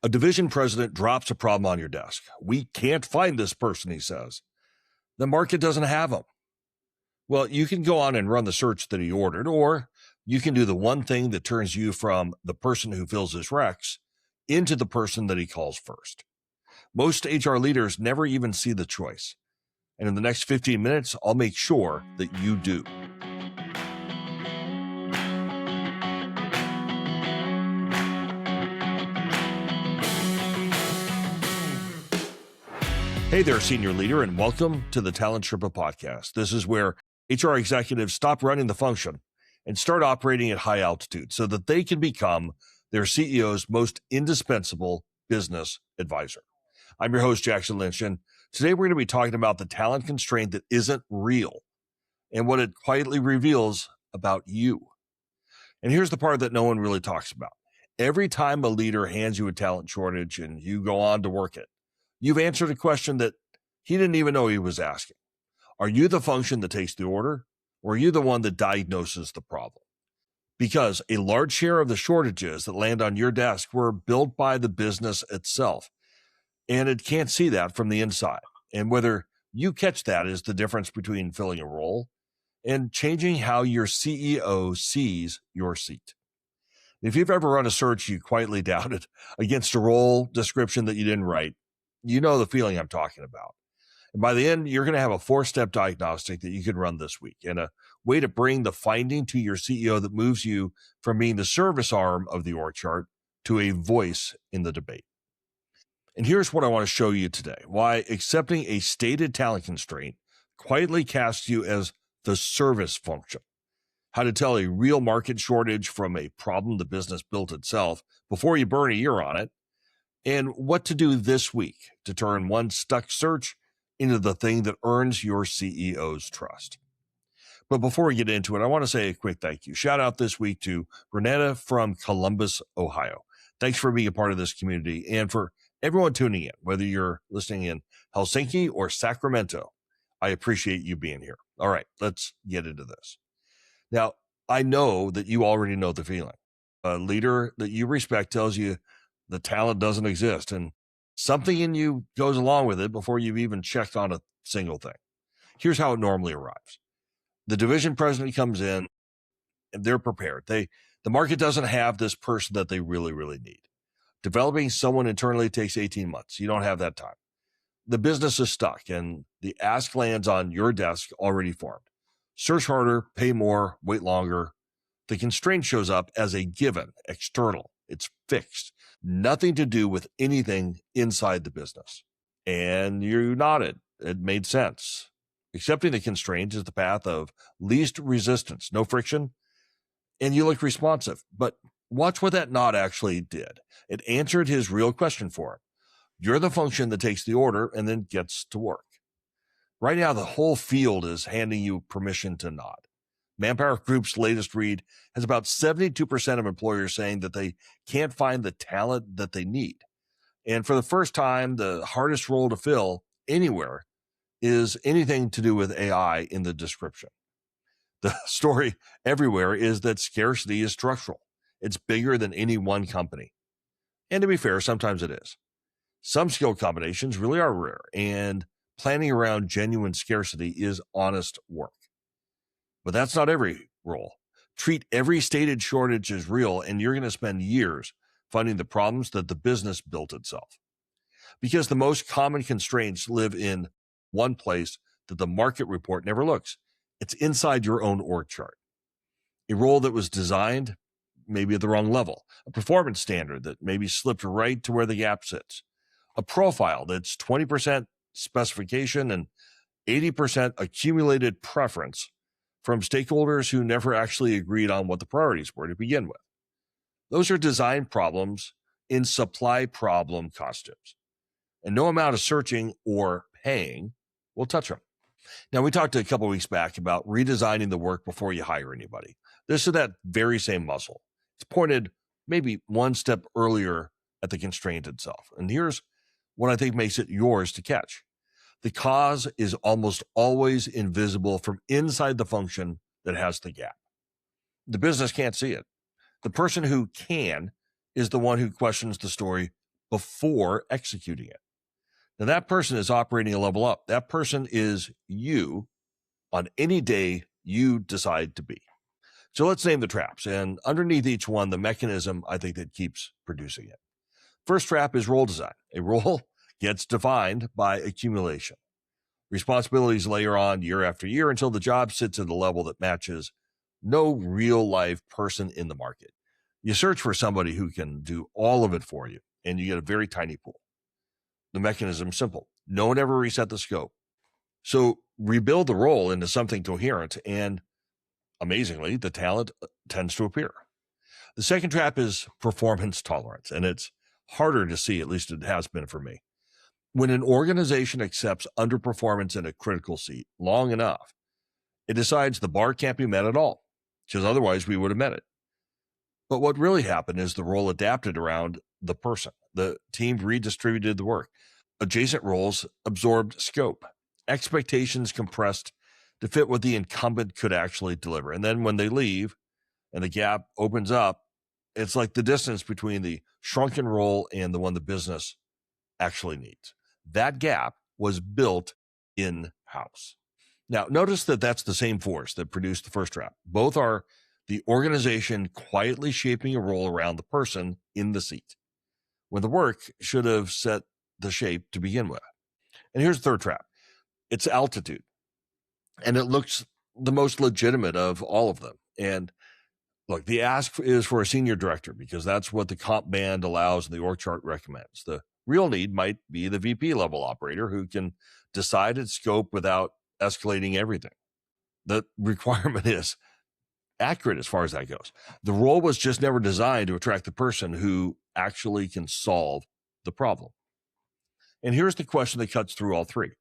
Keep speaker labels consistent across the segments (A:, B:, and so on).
A: A division president drops a problem on your desk. We can't find this person, he says. The market doesn't have him. Well, you can go on and run the search that he ordered, or you can do the one thing that turns you from the person who fills his recs into the person that he calls first. Most HR leaders never even see the choice. And in the next 15 minutes, I'll make sure that you do. Hey there, senior leader, and welcome to the Talent Sherpa podcast. This is where HR executives stop running the function and start operating at high altitude so that they can become their CEO's most indispensable business advisor. I'm your host, Jackson Lynch, and today we're going to be talking about the talent constraint that isn't real and what it quietly reveals about you. And here's the part that no one really talks about. Every time a leader hands you a talent shortage and you go on to work it, you've answered a question that he didn't even know he was asking. Are you the function that takes the order, or are you the one that diagnoses the problem? Because a large share of the shortages that land on your desk were built by the business itself, and it can't see that from the inside. And whether you catch that is the difference between filling a role and changing how your CEO sees your seat. If you've ever run a search you quietly doubted against a role description that you didn't write, you know the feeling I'm talking about. And by the end, you're going to have a 4-step diagnostic that you can run this week and a way to bring the finding to your CEO that moves you from being the service arm of the org chart to a voice in the debate. And here's what I want to show you today: why accepting a stated talent constraint quietly casts you as the service function, how to tell a real market shortage from a problem the business built itself before you burn a year on it, and what to do this week to turn one stuck search into the thing that earns your CEO's trust. But before we get into it, I want to say a quick thank you. Shout out this week to Renetta from Columbus, Ohio. Thanks for being a part of this community and for everyone tuning in, whether you're listening in Helsinki or Sacramento. I appreciate you being here. All right, let's get into this. Now, I know that you already know the feeling. A leader that you respect tells you the talent doesn't exist, and something in you goes along with it before you've even checked on a single thing. Here's how it normally arrives. The division president comes in, and they're prepared. The market doesn't have this person that they really, really need. Developing someone internally takes 18 months. You don't have that time. The business is stuck, and the ask lands on your desk already formed. Search harder, pay more, wait longer. The constraint shows up as a given, external. It's fixed. Nothing to do with anything inside the business. And you nodded. It made sense. Accepting the constraint is the path of least resistance, no friction, and you look responsive. But watch what that nod actually did. It answered his real question for him. You're the function that takes the order and then gets to work. Right now, the whole field is handing you permission to nod. Manpower Group's latest read has about 72% of employers saying that they can't find the talent that they need. And for the first time, the hardest role to fill anywhere is anything to do with AI in the description. The story everywhere is that scarcity is structural. It's bigger than any one company. And to be fair, sometimes it is. Some skill combinations really are rare, and planning around genuine scarcity is honest work. But that's not every role. Treat every stated shortage as real, and you're going to spend years finding the problems that the business built itself. Because the most common constraints live in one place that the market report never looks. It's inside your own org chart. A role that was designed maybe at the wrong level, a performance standard that maybe slipped right to where the gap sits, a profile that's 20% specification and 80% accumulated preference from stakeholders who never actually agreed on what the priorities were to begin with. Those are design problems in supply problem costumes, and no amount of searching or paying will touch them. Now, we talked a couple of weeks back about redesigning the work before you hire anybody. This is that very same muscle. It's pointed maybe one step earlier at the constraint itself. And here's what I think makes it yours to catch. The cause is almost always invisible from inside the function that has the gap. The business can't see it. The person who can is the one who questions the story before executing it. Now, that person is operating a level up. That person is you on any day you decide to be. So let's name the traps. And underneath each one, the mechanism, I think, that keeps producing it. First trap is role design. A role gets defined by accumulation. Responsibilities layer on year after year until the job sits at a level that matches no real life person in the market. You search for somebody who can do all of it for you, and you get a very tiny pool. The mechanism is simple. No one ever reset the scope. So rebuild the role into something coherent, and amazingly, the talent tends to appear. The second trap is performance tolerance, and it's harder to see, at least it has been for me. When an organization accepts underperformance in a critical seat long enough, it decides the bar can't be met at all, because otherwise we would have met it. But what really happened is the role adapted around the person. The team redistributed the work. Adjacent roles absorbed scope. Expectations compressed to fit what the incumbent could actually deliver. And then when they leave and the gap opens up, it's like the distance between the shrunken role and the one the business actually needs. That gap was built in-house. Now, notice that that's the same force that produced the first trap. Both are the organization quietly shaping a role around the person in the seat, when the work should have set the shape to begin with. And here's the third trap. It's altitude. And it looks the most legitimate of all of them. And look, the ask is for a senior director because that's what the comp band allows and the org chart recommends. The real need might be the VP level operator who can decide its scope without escalating everything. The requirement is accurate as far as that goes. The role was just never designed to attract the person who actually can solve the problem. And here's the question that cuts through all three.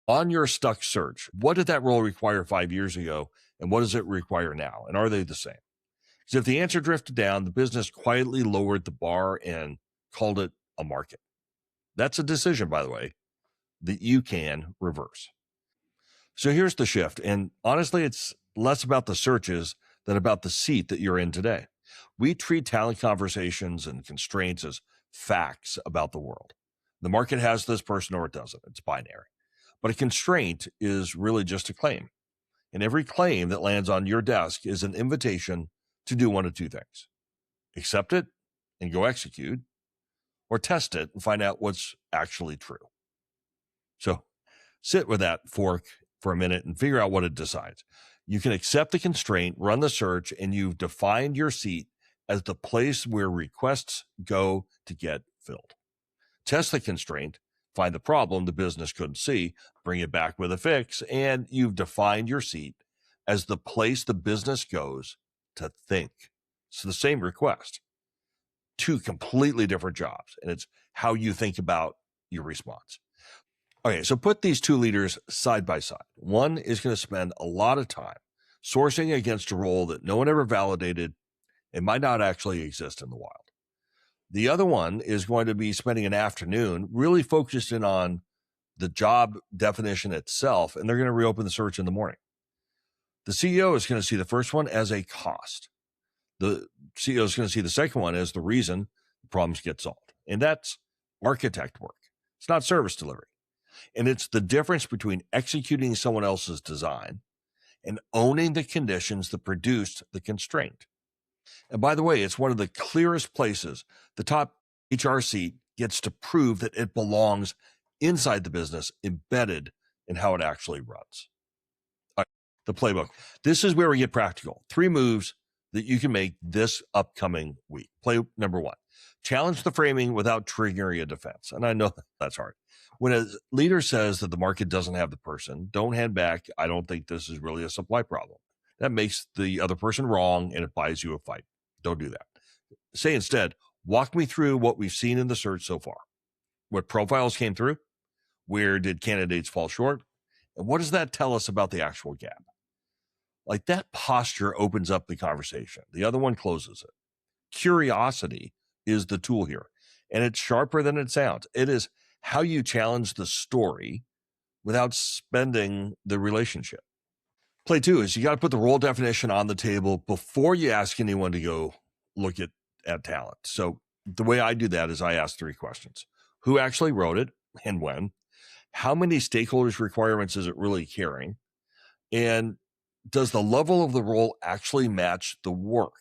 A: On your stuck search, what did that role require 5 years ago, and what does it require now? And are they the same? Because if the answer drifted down, the business quietly lowered the bar and called it a market. That's a decision, by the way, that you can reverse. So here's the shift. And honestly, it's less about the searches than about the seat that you're in today. We treat talent conversations and constraints as facts about the world. The market has this person or it doesn't. It's binary. But a constraint is really just a claim. And every claim that lands on your desk is an invitation to do one of two things. Accept it and go execute, or test it and find out what's actually true. So sit with that fork for a minute and figure out what it decides. You can accept the constraint, run the search, and you've defined your seat as the place where requests go to get filled. Test the constraint, find the problem the business couldn't see, bring it back with a fix, and you've defined your seat as the place the business goes to think. It's the same request. Two completely different jobs, and it's how you think about your response. Okay, so put these two leaders side by side. One is going to spend a lot of time sourcing against a role that no one ever validated and might not actually exist in the wild. The other one is going to be spending an afternoon really focused in on the job definition itself, and they're going to reopen the search in the morning. The CEO is going to see the first one as a cost. The CEO is going to see the second one as the reason the problems get solved. And that's architect work. It's not service delivery. And it's the difference between executing someone else's design and owning the conditions that produced the constraint. And by the way, it's one of the clearest places the top HR seat gets to prove that it belongs inside the business, embedded in how it actually runs. All right, the playbook. This is where we get practical. 3 moves that you can make this upcoming week. Play number 1. Challenge the framing without triggering a defense. And I know that's hard. When a leader says that the market doesn't have the person, don't hand back, I don't think this is really a supply problem. That makes the other person wrong and it buys you a fight. Don't do that. Say instead, walk me through what we've seen in the search so far. What profiles came through? Where did candidates fall short? And what does that tell us about the actual gap? Like that posture opens up the conversation. The other one closes it. Curiosity is the tool here, and it's sharper than it sounds. It is how you challenge the story without spending the relationship. Play 2 is you got to put the role definition on the table before you ask anyone to go look at talent. So The way I do that is I ask 3 questions. Who actually wrote it and when? How many stakeholders' requirements is it really carrying? And does the level of the role actually match the work?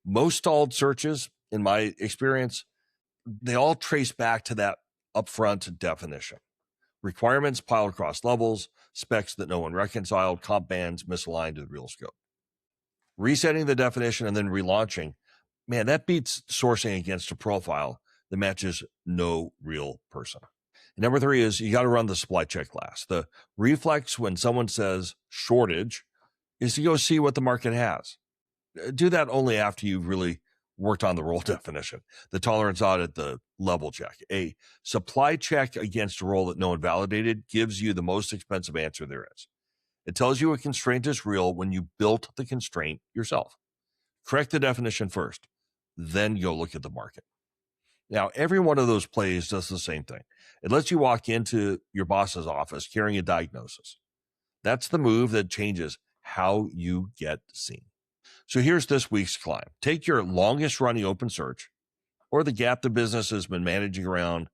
A: Most stalled searches, in my experience, they all trace back to that upfront definition. Requirements piled across levels, specs that no one reconciled, comp bands misaligned to the real scope. Resetting the definition and then relaunching, man, that beats sourcing against a profile that matches no real person. And number 3 is you got to run the supply check last. The reflex when someone says shortage is to go see what the market has. Do that only after you've really worked on the role definition, the tolerance audit, the level check. A supply check against a role that no one validated gives you the most expensive answer there is. It tells you a constraint is real when you built the constraint yourself. Correct the definition first, then go look at the market. Now, every one of those plays does the same thing. It lets you walk into your boss's office carrying a diagnosis. That's the move that changes how you get seen. So here's this week's climb. Take your longest running open search or the gap the business has been managing around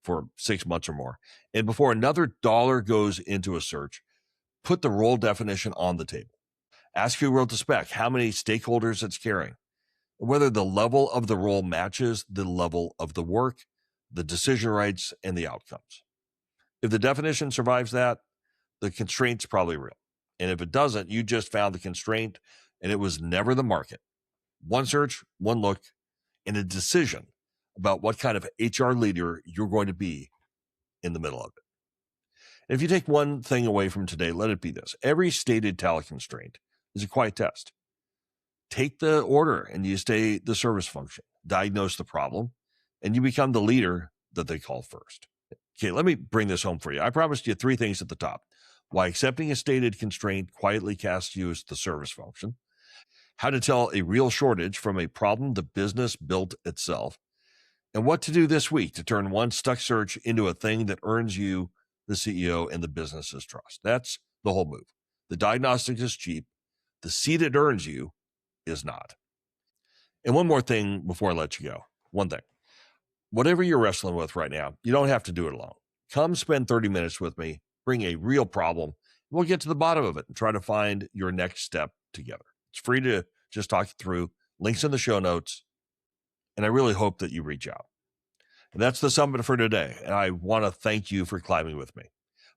A: for 6 months or more. And before another dollar goes into a search, put the role definition on the table. Ask who wrote the spec, how many stakeholders it's carrying, and whether the level of the role matches the level of the work, the decision rights, and the outcomes. If the definition survives that, the constraint's probably real. And if it doesn't, you just found the constraint and it was never the market. One search, one look, and a decision about what kind of HR leader you're going to be in the middle of it. And if you take one thing away from today, let it be this. Every stated talent constraint is a quiet test. Take the order and you stay the service function, diagnose the problem, and you become the leader that they call first. Okay, let me bring this home for you. I promised you 3 things at the top. Why accepting a stated constraint quietly casts you as the service function. How to tell a real shortage from a problem the business built itself. And what to do this week to turn one stuck search into a thing that earns you, the CEO, and the business's trust. That's the whole move. The diagnostic is cheap. The seat it earns you is not. And one more thing before I let you go. One thing. Whatever you're wrestling with right now, you don't have to do it alone. Come spend 30 minutes with me, bring a real problem. We'll get to the bottom of it and try to find your next step together. It's free to just talk it through. Links in the show notes. And I really hope that you reach out. And that's the summit for today. And I want to thank you for climbing with me,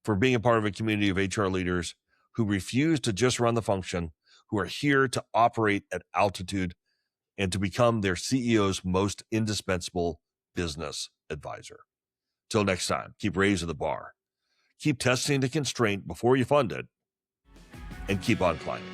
A: for being a part of a community of HR leaders who refuse to just run the function, who are here to operate at altitude and to become their CEO's most indispensable business advisor. Till next time, keep raising the bar, keep testing the constraint before you fund it, and keep on climbing.